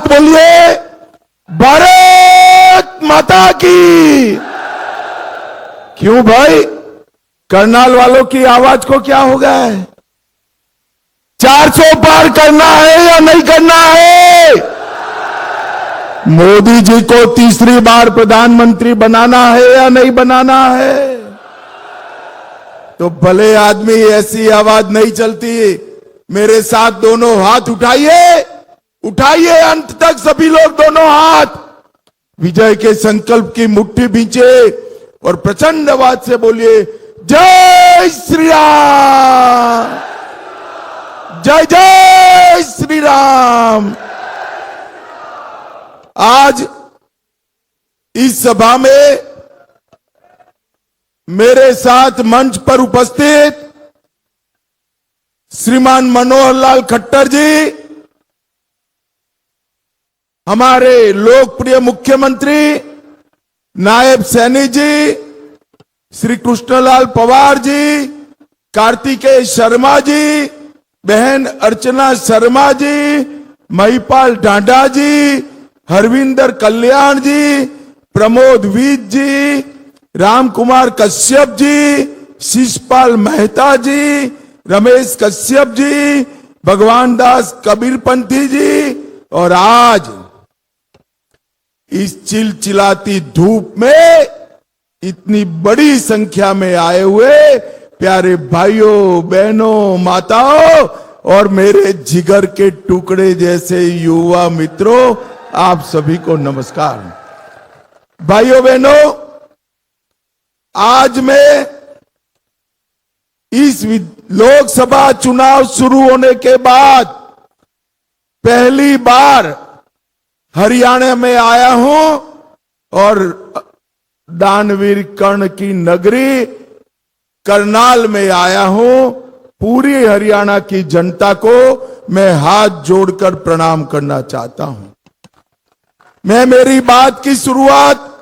साथ बोलिए, भारत माता की। क्यों भाई, करनाल वालों की आवाज को क्या हो गया है? 400 पार करना है या नहीं करना है? मोदी जी को तीसरी बार प्रधानमंत्री बनाना है या नहीं बनाना है? तो भले आदमी ऐसी आवाज नहीं चलती। मेरे साथ दोनों हाथ उठाइए, उठाइए अंत तक सभी लोग दोनों हाथ। विजय के संकल्प की मुट्ठी भींचे और प्रचंड आवाज से बोलिए, जय श्री राम, जय जय श्री राम। आज इस सभा में मेरे साथ मंच पर उपस्थित श्रीमान मनोहर लाल खट्टर जी, हमारे लोकप्रिय मुख्यमंत्री नायब सैनी जी, श्री कृष्णलाल पवार जी, कार्तिकेय शर्मा जी, बहन अर्चना शर्मा जी, महिपाल डांडा जी, हरविंदर कल्याण जी, प्रमोद वीज जी, राम कुमार कश्यप जी, शिषपाल मेहता जी, रमेश कश्यप जी, भगवान दास कबीरपंथी जी, और आज इस चिलचिलाती धूप में इतनी बड़ी संख्या में आए हुए प्यारे भाइयों बहनों माताओं और मेरे जिगर के टुकड़े जैसे युवा मित्रों, आप सभी को नमस्कार। भाइयों बहनों, आज मैं इस लोकसभा चुनाव शुरू होने के बाद पहली बार हरियाणा में आया हूं और दानवीर कर्ण की नगरी करनाल में आया हूं। पूरी हरियाणा की जनता को मैं हाथ जोड़कर प्रणाम करना चाहता हूं। मैं मेरी बात की शुरुआत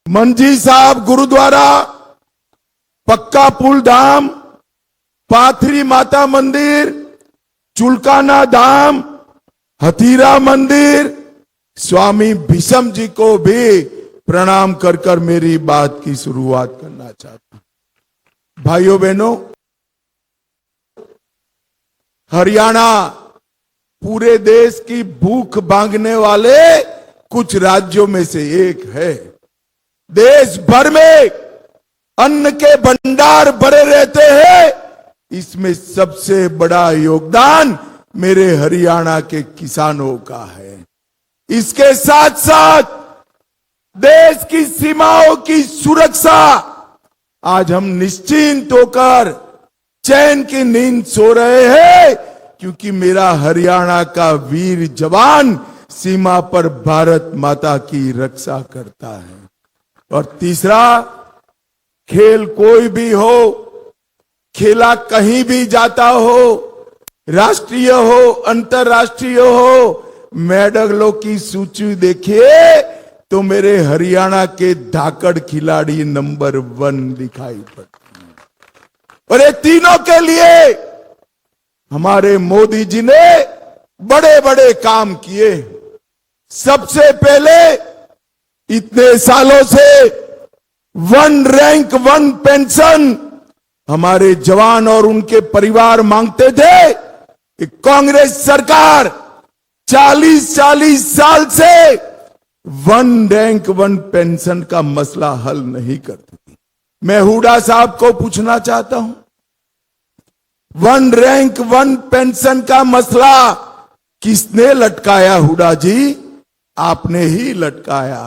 मंजी साहब गुरुद्वारा, पक्का पुल धाम, पाथरी माता मंदिर, चुलकाना धाम, हथीरा मंदिर, स्वामी भीष्म जी को भी प्रणाम कर कर मेरी बात की शुरुआत करना चाहता हूं। भाइयों बहनों, हरियाणा पूरे देश की भूख भांगने वाले कुछ राज्यों में से एक है। देश भर में अन्न के भंडार भरे रहते हैं, इसमें सबसे बड़ा योगदान मेरे हरियाणा के किसानों का है। इसके साथ साथ देश की सीमाओं की सुरक्षा, आज हम निश्चिंत होकर चैन की नींद सो रहे हैं क्योंकि मेरा हरियाणा का वीर जवान सीमा पर भारत माता की रक्षा करता है। और तीसरा, खेल कोई भी हो, खेला कहीं भी जाता हो, राष्ट्रीय हो अंतरराष्ट्रीय हो, मेडलों की सूची देखिए तो मेरे हरियाणा के धाकड़ खिलाड़ी नंबर 1 दिखाई पड़ते हैं। और ये तीनों के लिए हमारे मोदी जी ने बड़े बड़े काम किए। सबसे पहले इतने सालों से 1 रैंक 1 पेंशन हमारे जवान और उनके परिवार मांगते थे। कांग्रेस सरकार 40 साल से 1 रैंक 1 पेंशन का मसला हल नहीं करती थी। मैं हुड्डा साहब को पूछना चाहता हूं, 1 रैंक 1 पेंशन का मसला किसने लटकाया? हुड्डा जी, आपने ही लटकाया।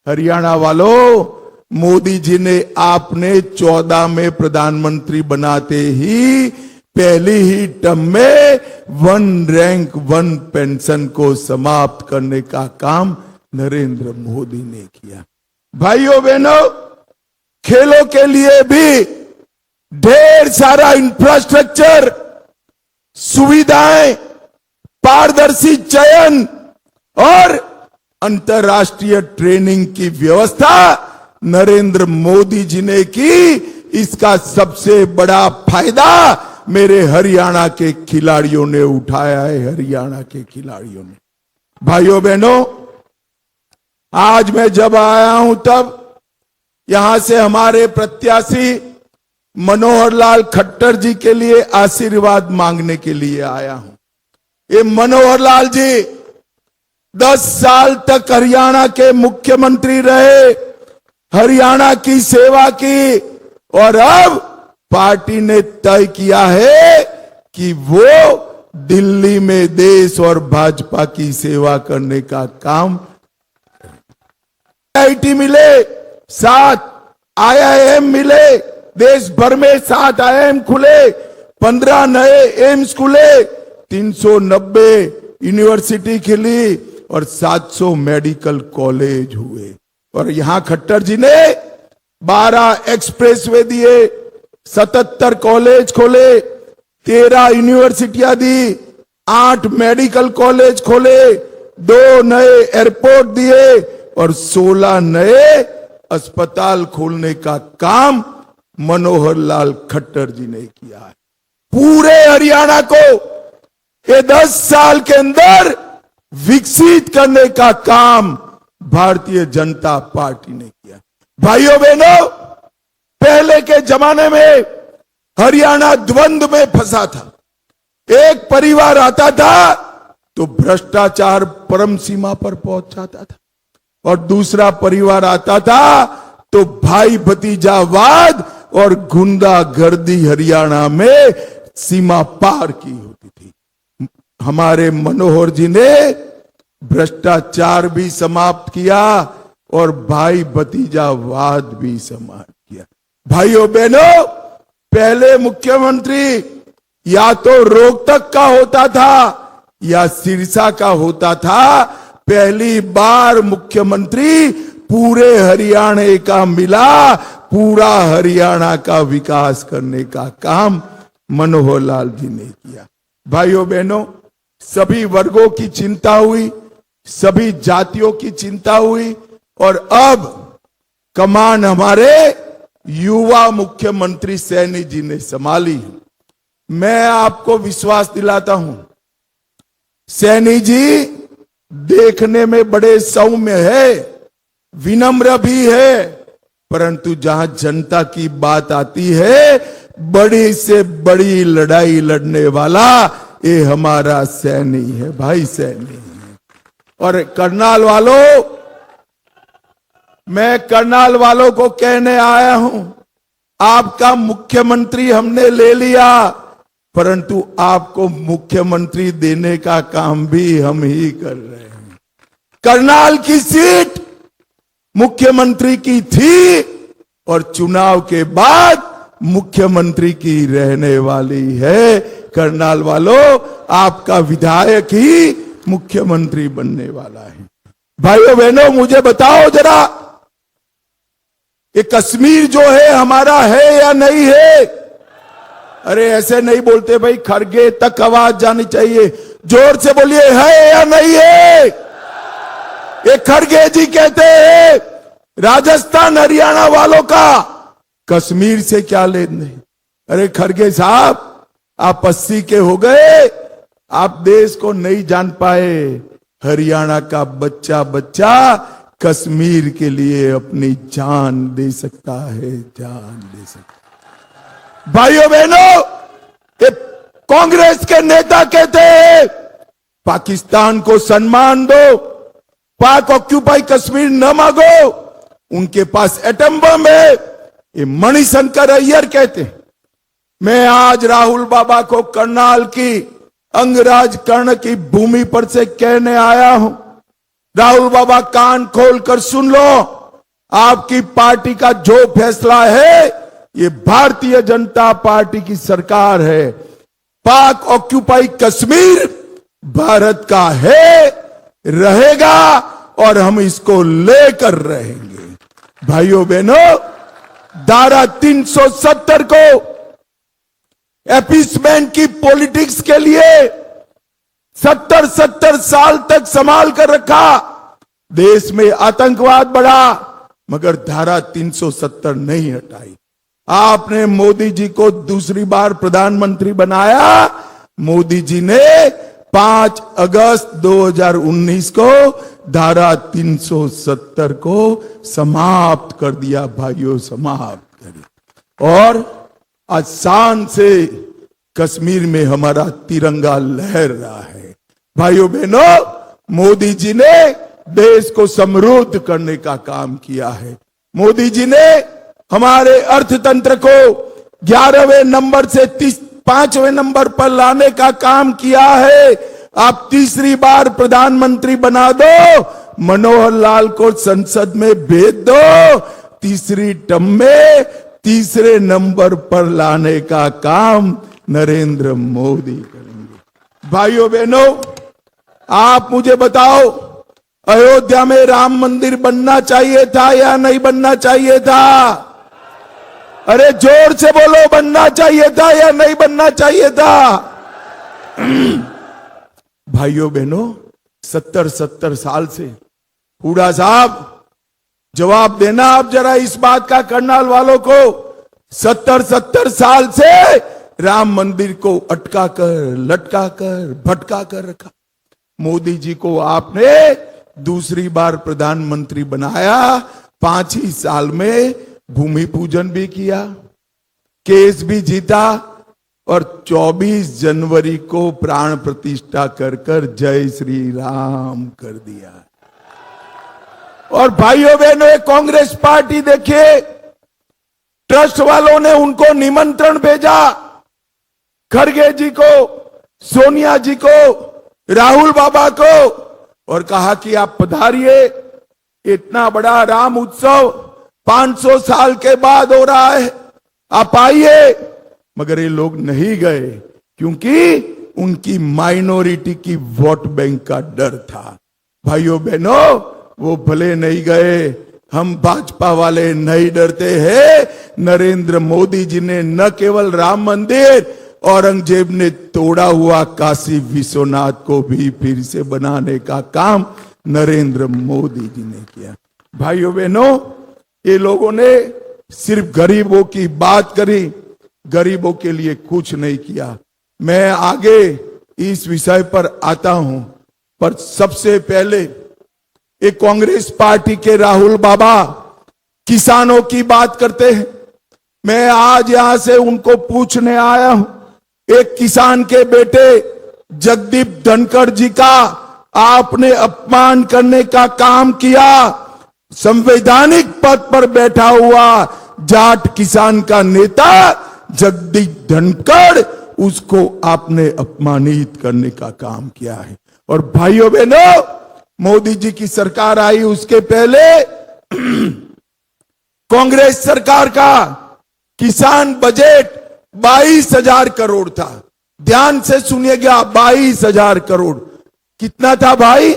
हरियाणा वालों, मोदी जी ने आपने 14 में प्रधानमंत्री बनाते ही पहली ही टर्म में 1 रैंक 1 पेंशन को समाप्त करने का काम नरेंद्र मोदी ने किया। भाइयों बहनों, खेलों के लिए भी ढेर सारा इंफ्रास्ट्रक्चर, सुविधाएं, पारदर्शी चयन और अंतर्राष्ट्रीय ट्रेनिंग की व्यवस्था नरेंद्र मोदी जी ने की। इसका सबसे बड़ा फायदा मेरे हरियाणा के खिलाड़ियों ने उठाया है, हरियाणा के खिलाड़ियों ने। भाइयों बहनों, आज मैं जब आया हूं तब यहां से हमारे प्रत्याशी मनोहर लाल खट्टर जी के लिए आशीर्वाद मांगने के लिए आया हूं। ये मनोहर लाल जी 10 साल तक हरियाणा के मुख्यमंत्री रहे, हरियाणा की सेवा की, और अब पार्टी ने तय किया है कि वो दिल्ली में देश और भाजपा की सेवा करने का काम। आईआईटी मिले, 7 आईआईएम मिले, देश भर में 7 आईआईएम खुले, 15 नए एम्स खुले, 390 यूनिवर्सिटी खुली और 700 मेडिकल कॉलेज हुए। और यहां खट्टर जी ने 12 एक्सप्रेसवे दिए, 77 कॉलेज खोले, 13 यूनिवर्सिटियां दी, 8 मेडिकल कॉलेज खोले, 2 नए एयरपोर्ट दिए और 16 नए अस्पताल खोलने का काम मनोहर लाल खट्टर जी ने किया है। पूरे हरियाणा को ये 10 साल के अंदर विकसित करने का काम भारतीय जनता पार्टी ने किया। भाइयों बहनों, पहले के जमाने में हरियाणा द्वंद्व में फंसा था। एक परिवार आता था तो भ्रष्टाचार परम सीमा पर पहुंच जाता था, और दूसरा परिवार आता था तो भाई भतीजावाद और गुंडागर्दी हरियाणा में सीमा पार की होती थी। हमारे मनोहर जी ने भ्रष्टाचार भी समाप्त किया और भाई भतीजावाद भी समाप्त किया। भाइयों बहनों, पहले मुख्यमंत्री या तो रोहतक का होता था या सिरसा का होता था। पहली बार मुख्यमंत्री पूरे हरियाणा का मिला, पूरा हरियाणा का विकास करने का काम मनोहर लाल जी ने किया। भाइयों बहनों, सभी वर्गों की चिंता हुई, सभी जातियों की चिंता हुई, और अब कमान हमारे युवा मुख्यमंत्री सैनी जी ने संभाली। मैं आपको विश्वास दिलाता हूं, सैनी जी देखने में बड़े सौम्य है, विनम्र भी है, परंतु जहां जनता की बात आती है, बड़ी से बड़ी लड़ाई लड़ने वाला ये हमारा सैनी है, भाई सैनी। और करनाल वालों, मैं करनाल वालों को कहने आया हूं, आपका मुख्यमंत्री हमने ले लिया, परंतु आपको मुख्यमंत्री देने का काम भी हम ही कर रहे हैं। करनाल की सीट मुख्यमंत्री की थी और चुनाव के बाद मुख्यमंत्री की रहने वाली है। करनाल वालों, आपका विधायक ही मुख्यमंत्री बनने वाला है। भाइयों बहनों, मुझे बताओ जरा, ये कश्मीर जो है हमारा है या नहीं है? अरे ऐसे नहीं बोलते भाई, खरगे तक आवाज जानी चाहिए, जोर से बोलिए, है या नहीं है? ये खरगे जी कहते हैं राजस्थान हरियाणा वालों का कश्मीर से क्या लेन देन। अरे खरगे साहब, आप 80 के हो गए, आप देश को नहीं जान पाए। हरियाणा का बच्चा बच्चा कश्मीर के लिए अपनी जान दे सकता है, जान दे सकता। भाइयों बहनों, कांग्रेस के नेता कहते हैं पाकिस्तान को सम्मान दो, पाक ऑक्यूपाई कश्मीर न मांगो, उनके पास एटम बम है। ये मणिशंकर अय्यर कहते हैं। मैं आज राहुल बाबा को करनाल की अंगराज कर्ण की भूमि पर से कहने आया हूं, राहुल बाबा कान खोलकर सुन लो, आपकी पार्टी का जो फैसला है, ये भारतीय जनता पार्टी की सरकार है। पाक ऑक्यूपाई कश्मीर भारत का है, रहेगा, और हम इसको लेकर रहेंगे। भाइयों बहनों, धारा 370 को एपीसमेंट की पॉलिटिक्स के लिए 70 साल तक संभाल कर रखा। देश में आतंकवाद बढ़ा, मगर धारा 370 नहीं हटाई। आपने मोदी जी को दूसरी बार प्रधानमंत्री बनाया। मोदी जी ने 5 अगस्त 2019 को धारा 370 को समाप्त कर दिया भाइयों, समाप्त कर दिया। और आज शान से कश्मीर में हमारा तिरंगा लहर रहा है। भाइयों बहनों, मोदी जी ने देश को समृद्ध करने का काम किया है। मोदी जी ने हमारे अर्थतंत्र को 11वें नंबर से 5वें नंबर पर लाने का काम किया है। आप तीसरी बार प्रधानमंत्री बना दो, मनोहर लाल को संसद में भेज दो, तीसरी टर्म में तीसरे नंबर पर लाने का काम नरेंद्र मोदी करेंगे। भाइयों बहनों, आप मुझे बताओ, अयोध्या में राम मंदिर बनना चाहिए था या नहीं बनना चाहिए था? अरे जोर से बोलो, बनना चाहिए था या नहीं बनना चाहिए था? भाइयों बहनों, 70 साल से, हुड्डा साहब जवाब देना आप जरा इस बात का, करनाल वालों को, 70 साल से राम मंदिर को अटका कर, लटका कर, भटका कर रखा। मोदी जी को आपने दूसरी बार प्रधानमंत्री बनाया, 5 ही साल में भूमि पूजन भी किया, केस भी जीता और 24 जनवरी को प्राण प्रतिष्ठा कर कर जय श्री राम कर दिया। और भाइयों बहनों, कांग्रेस पार्टी देखिए, ट्रस्ट वालों ने उनको निमंत्रण भेजा, खड़गे जी को, सोनिया जी को, राहुल बाबा को, और कहा कि आप पधारिए, इतना बड़ा राम उत्सव 500 साल के बाद हो रहा है, आप आइए। मगर ये लोग नहीं गए क्योंकि उनकी माइनॉरिटी की वोट बैंक का डर था। भाइयों बहनों, वो भले नहीं गए, हम भाजपा वाले नहीं डरते हैं। नरेंद्र मोदी जी ने न केवल राम मंदिर, औरंगजेब ने तोड़ा हुआ काशी विश्वनाथ को भी फिर से बनाने का काम नरेंद्र मोदी जी ने किया। भाइयों बहनों, ये लोगों ने सिर्फ गरीबों की बात करी, गरीबों के लिए कुछ नहीं किया। मैं आगे इस विषय पर आता हूं, पर सबसे पहले एक कांग्रेस पार्टी के राहुल बाबा किसानों की बात करते हैं। मैं आज यहां से उनको पूछने आया हूं, एक किसान के बेटे जगदीप धनखड़ जी का आपने अपमान करने का काम किया। संवैधानिक पद पर बैठा हुआ जाट किसान का नेता जगदीप धनखड़, उसको आपने अपमानित करने का काम किया है। और भाइयों बहनों, मोदी जी की सरकार आई उसके पहले कांग्रेस सरकार का किसान बजट 22,000 करोड़ था। ध्यान से सुनिएगा, 22,000 करोड़ कितना था भाई?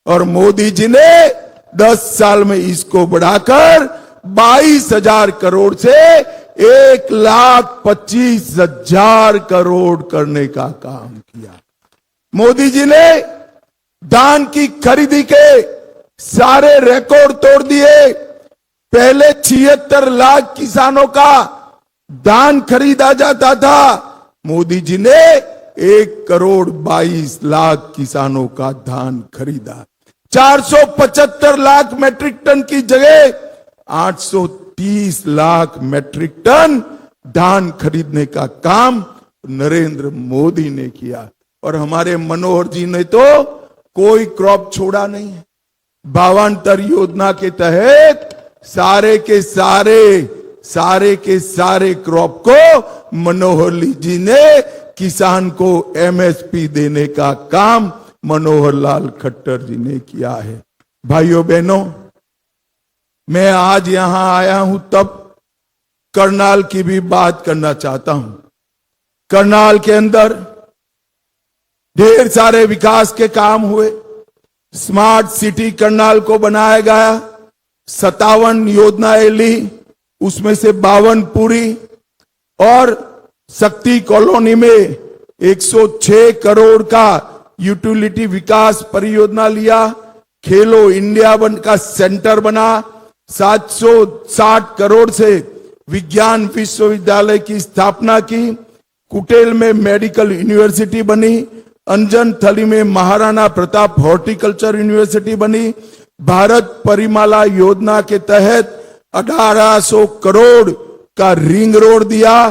और मोदी जी ने 10 साल में इसको बढ़ाकर 22,000 करोड़ से 1,25,000 करोड़ करने का काम किया। मोदी जी ने धान की खरीदी के सारे रिकॉर्ड तोड़ दिए। पहले 76 लाख किसानों का धान खरीदा जाता था, मोदी जी ने 1,22,00,000 किसानों का धान खरीदा। 475 लाख मैट्रिक टन की जगह 830 लाख मैट्रिक टन धान खरीदने का काम नरेंद्र मोदी ने किया। और हमारे मनोहर जी ने तो कोई क्रॉप छोड़ा नहीं है। 52 योजना के तहत सारे के सारे क्रॉप को मनोहर जी ने किसान को एमएसपी देने का काम मनोहर लाल खट्टर जी ने किया है। भाइयों बहनों, मैं आज यहां आया हूं तब करनाल की भी बात करना चाहता हूं। करनाल के अंदर ढेर सारे विकास के काम हुए। स्मार्ट सिटी करनाल को बनाया गया, 57 योजनाएं ली, उसमें से 52 पूरी। और शक्ति कॉलोनी में 106 करोड़ का यूटिलिटी विकास परियोजना लिया। खेलो इंडिया का सेंटर बना, 760 करोड़ से विज्ञान विश्वविद्यालय की स्थापना की। कुटेल में मेडिकल यूनिवर्सिटी बनी। अंजन थली में महाराणा प्रताप हॉर्टिकल्चर यूनिवर्सिटी बनी। भारत परिमाला योजना के तहत 1800 करोड़ का रिंग रोड दिया।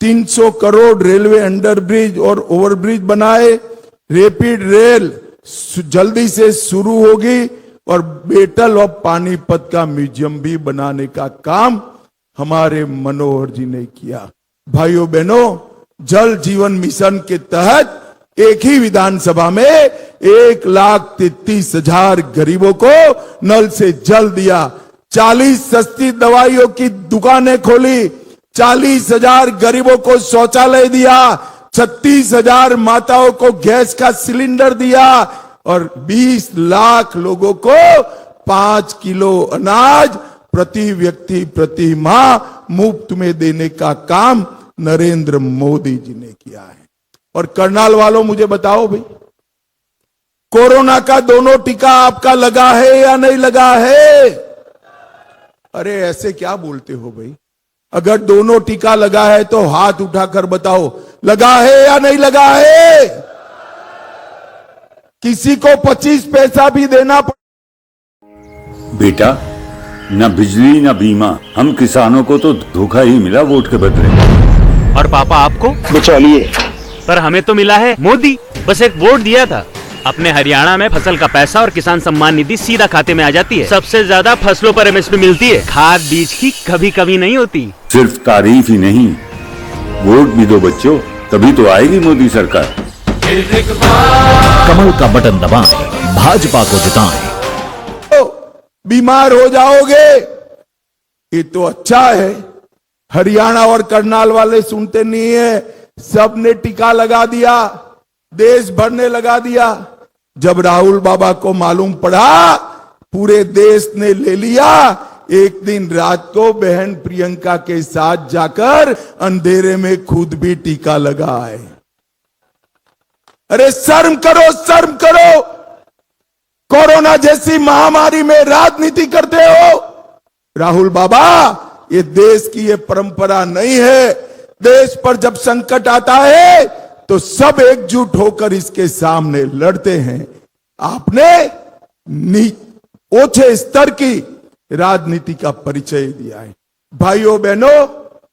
300 करोड़ रेलवे अंडरब्रिज और ओवरब्रिज बनाए। रैपिड रेल जल्दी से शुरू होगी और बैटल ऑफ पानीपत का म्यूजियम भी बनाने का काम हमारे मनोहर जी ने किया। भाइयों बहनों, जल जीवन मिशन के तहत एक ही विधानसभा में 1,33,000 गरीबों को नल से जल दिया। 40 सस्ती दवाइयों की दुकानें खोली। 40,000 गरीबों को शौचालय दिया। 36,000 माताओं को गैस का सिलेंडर दिया और 20 लाख लोगों को 5 किलो अनाज प्रति व्यक्ति प्रति माह मुफ्त में देने का काम नरेंद्र मोदी जी ने किया है। और करनाल वालों, मुझे बताओ भाई, कोरोना का दोनों टीका आपका लगा है या नहीं लगा है? अरे ऐसे क्या बोलते हो भाई? अगर दोनों टीका लगा है तो हाथ उठाकर बताओ, लगा है या नहीं लगा है? किसी को 25 पैसा भी देना बेटा, न बिजली न बीमा, हम किसानों को तो धोखा ही मिला वोट के बदले। और पापा आपको? बिचौलिए। पर हमें तो मिला है मोदी। बस एक वोट दिया था। अपने हरियाणा में फसल का पैसा और किसान सम्मान निधि सीधा खाते में आ जाती है। सबसे ज्यादा फसलों पर MSP मिलती है। खाद बीज की कभी कभी नहीं होती। सिर्फ तारीफ ही नहीं, वोट भी दो बच्चों, तभी तो आएगी मोदी सरकार। कमल का बटन दबाएं, भाजपा को जिताएं। बीमार हो जाओगे, ये तो अच्छा है। हरियाणा और करनाल वाले सुनते नहीं है। सबने टीका लगा दिया, देश भर ने लगा दिया। जब राहुल बाबा को मालूम पड़ा, पूरे देश ने ले लिया। एक दिन रात को बहन प्रियंका के साथ जाकर अंधेरे में खुद भी टीका लगाए। अरे शर्म करो, शर्म करो। कोरोना जैसी महामारी में राजनीति करते हो। राहुल बाबा, ये देश की ये परंपरा नहीं है। देश पर जब संकट आता है तो सब एकजुट होकर इसके सामने लड़ते हैं। आपने ओछे स्तर की राजनीति का परिचय दिया है। भाइयों बहनों,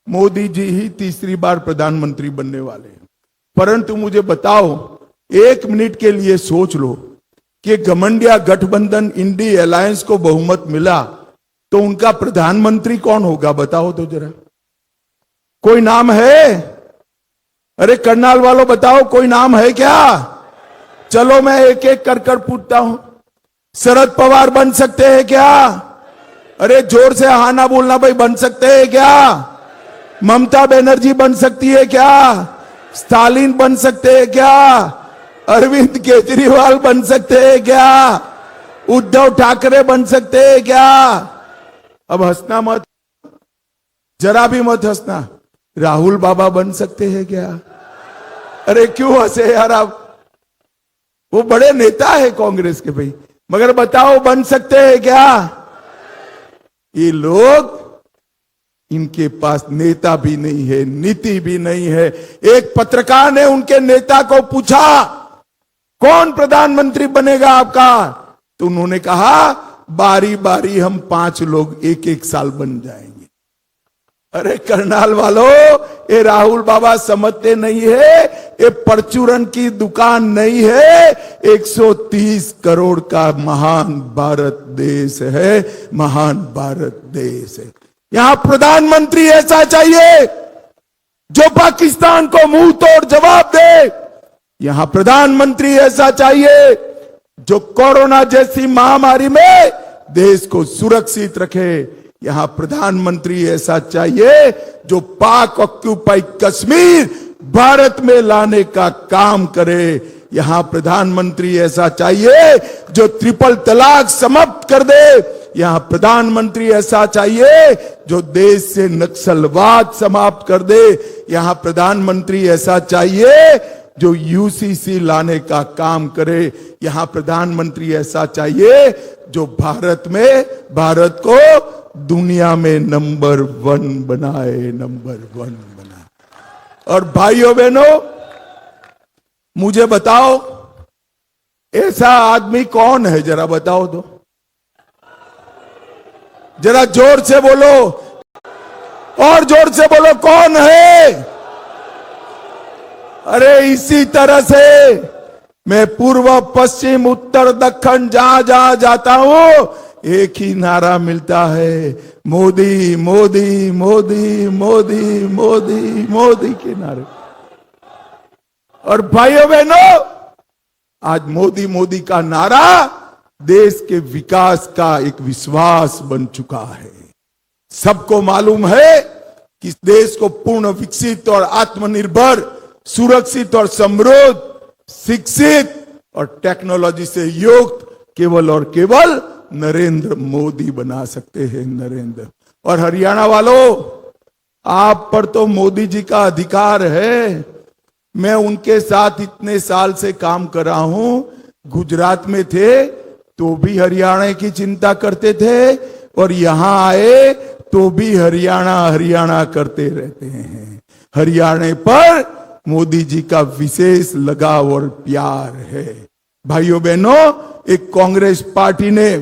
मोदी जी ही तीसरी बार प्रधानमंत्री बनने वाले हैं। परंतु मुझे बताओ, 1 मिनट के लिए सोच लो कि घमंडिया गठबंधन इंडी अलायंस को बहुमत मिला तो उनका प्रधानमंत्री कौन होगा? बताओ तो जरा, कोई नाम है? अरे करनाल वालों बताओ, कोई नाम है क्या? चलो मैं एक एक कर पूछता हूं। शरद पवार बन सकते हैं क्या? अरे जोर से हाँ ना बोलना भाई, बन सकते हैं क्या? ममता बनर्जी बन सकती है क्या? स्टालिन बन सकते हैं क्या? अरविंद केजरीवाल बन सकते हैं क्या? उद्धव ठाकरे बन सकते हैं क्या? अब हंसना मत, जरा भी मत हंसना। राहुल बाबा बन सकते हैं क्या? अरे क्यों हंसे यार आप? वो बड़े नेता है कांग्रेस के भाई, मगर बताओ बन सकते हैं क्या? ये लोग, इनके पास नेता भी नहीं है, नीति भी नहीं है। एक पत्रकार ने उनके नेता को पूछा, कौन प्रधानमंत्री बनेगा आपका? तो उन्होंने कहा, बारी बारी हम 5 लोग 1-1 साल बन जाएंगे। अरे करनाल वालों, ये राहुल बाबा समझते नहीं है, ये परचूरन की दुकान नहीं है। 130 करोड़ का महान भारत देश है, महान भारत देश है। यहां प्रधानमंत्री ऐसा चाहिए जो पाकिस्तान को मुंह तोड़ जवाब दे। यहां प्रधानमंत्री ऐसा चाहिए जो कोरोना जैसी महामारी में देश को सुरक्षित रखे। यहां प्रधानमंत्री ऐसा चाहिए जो पाक ऑक्यूपाई कश्मीर भारत में लाने का काम करे। यहां प्रधानमंत्री ऐसा चाहिए जो ट्रिपल तलाक समाप्त कर दे। यहां प्रधानमंत्री ऐसा चाहिए जो देश से नक्सलवाद समाप्त कर दे। यहां प्रधानमंत्री ऐसा चाहिए जो यूसीसी लाने का काम करे। यहां प्रधानमंत्री ऐसा चाहिए जो भारत में भारत को दुनिया में नंबर 1 बनाए, नंबर 1 बनाए। और भाइयों बहनों, मुझे बताओ ऐसा आदमी कौन है, जरा बताओ तो, जरा जोर से बोलो, और जोर से बोलो, कौन है? अरे इसी तरह से मैं पूर्व पश्चिम उत्तर दक्षिण जहां जहां जाता हूं, एक ही नारा मिलता है, मोदी मोदी मोदी मोदी मोदी मोदी के नारे। और भाइयों बहनों, आज मोदी मोदी का नारा देश के विकास का एक विश्वास बन चुका है। सबको मालूम है कि इस देश को पूर्ण विकसित और आत्मनिर्भर, सुरक्षित और समृद्ध, शिक्षित और टेक्नोलॉजी से युक्त केवल और केवल नरेंद्र मोदी बना सकते हैं, नरेंद्र। और हरियाणा वालों, आप पर तो मोदी जी का अधिकार है। मैं उनके साथ इतने साल से काम कर रहा हूं। गुजरात में थे तो भी हरियाणा की चिंता करते थे, और यहां आए तो भी हरियाणा हरियाणा करते रहते हैं। हरियाणा पर मोदी जी का विशेष लगाव और प्यार है। भाइयों बहनों, एक कांग्रेस पार्टी ने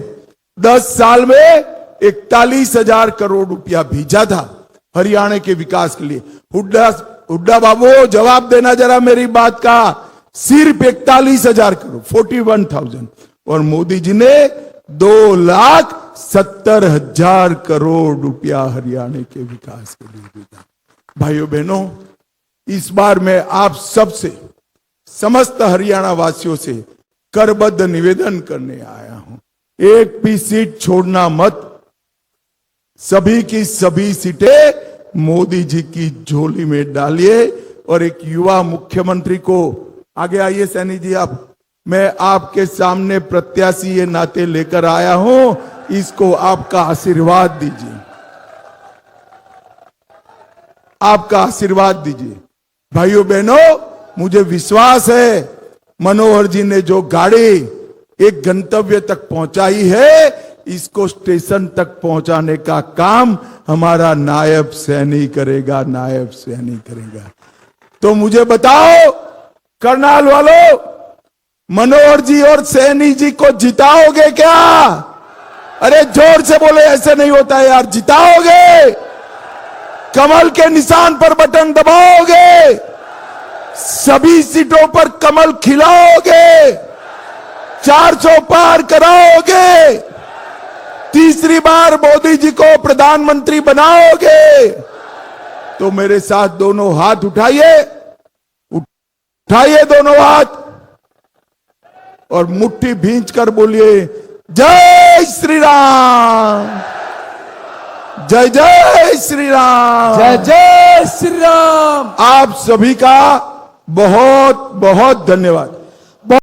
10 साल में 41,000 करोड़ रुपया भेजा था हरियाणा के विकास के लिए। हुड्डा बाबू, जवाब देना जरा मेरी बात का। सिर्फ 41,000 करोड़, 41,000, और मोदी जी ने 2,70,000 करोड़ रुपया हरियाणा के विकास के लिए भेजा। भाइयों बहनों, इस बार मैं आप सबसे, समस्त हरियाणा वासियों से करबद्ध निवेदन करने आया हूं, एक भी सीट छोड़ना मत। सभी की सभी सीटें मोदी जी की झोली में डालिए। और एक युवा मुख्यमंत्री को, आगे आइए सैनी जी आप, मैं आपके सामने प्रत्याशी ये नाते लेकर आया हूं, इसको आपका आशीर्वाद दीजिए, आपका आशीर्वाद दीजिए। भाइयों बहनों, मुझे विश्वास है मनोहर जी ने जो गाड़ी एक गंतव्य तक पहुंचाई है, इसको स्टेशन तक पहुंचाने का काम हमारा नायब सैनी करेगा, नायब सैनी करेगा। तो मुझे बताओ करनाल वालों, मनोहर जी और सैनी जी को जिताओगे क्या? अरे जोर से बोले, ऐसे नहीं होता है यार। जिताओगे? कमल के निशान पर बटन दबाओगे? सभी सीटों पर कमल खिलाओगे? 400 पार कराओगे? तीसरी बार मोदी जी को प्रधानमंत्री बनाओगे? तो मेरे साथ दोनों हाथ उठाइए, उठाइए दोनों हाथ, और मुट्ठी भींच कर बोलिए, जय श्री राम, जय जय श्री राम, जय जय श्री राम। आप सभी का बहुत बहुत धन्यवाद।